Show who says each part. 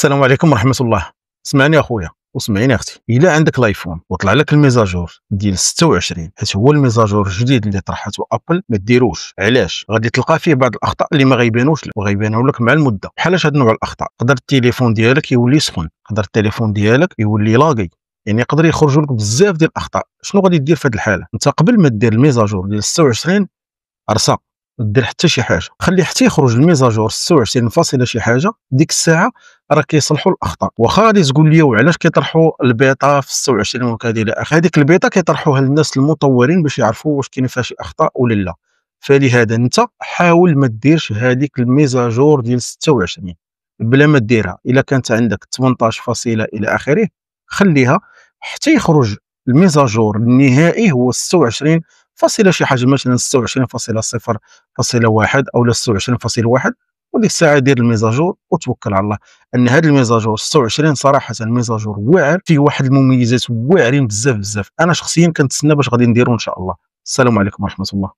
Speaker 1: السلام عليكم ورحمة الله. اسمعني اخويا وسمعيني اختي، الا عندك لايفون وطلع لك الميزاجور ديال 26 حيت هو الميزاجور الجديد اللي طرحته ابل، ما ديروش. علاش؟ غادي تلقى فيه بعض الاخطاء اللي ما غيبانوش لك وغيبانوا لك مع المده. بحال هاد نوع الاخطاء، يقدر التليفون ديالك يولي سخون، يقدر التليفون ديالك يولي لاغي، يعني يقدر يخرجوا لك بزاف ديال الاخطاء. شنو غادي دير في هذه الحاله؟ انت قبل ما دير الميزاجور ديال 26 ارسى، ما دير حتى شي حاجه، خلي حتى يخرج الميزاجور 26 فاصله شي حاجه. ديك الساعه راه كيصلحوا الاخطاء. واخا غادي تقول لي وعلاش كيطرحوا البيتا في 26 وكذا الى اخره، هذيك البيتا كيطرحوها للناس المطورين باش يعرفوا واش كاين فيها شي اخطاء ولا لا. فلهذا انت حاول ما ديرش هذيك الميزاجور ديال 26 بلا ما ديرها. الا كانت عندك 18 فاصله الى اخره خليها حتى يخرج الميزاجور النهائي هو 26 فاصله شي حاجه، مثلا 26.0.1 او 26.1. وديك الساعه دير الميزاجور وتوكل على الله. ان هذا الميزاجور 26 صراحه ميزاجور واعر، فيه واحد المميزات واعرين بزاف بزاف. انا شخصيا كنتسنى باش غادي نديرو ان شاء الله. السلام عليكم ورحمه الله.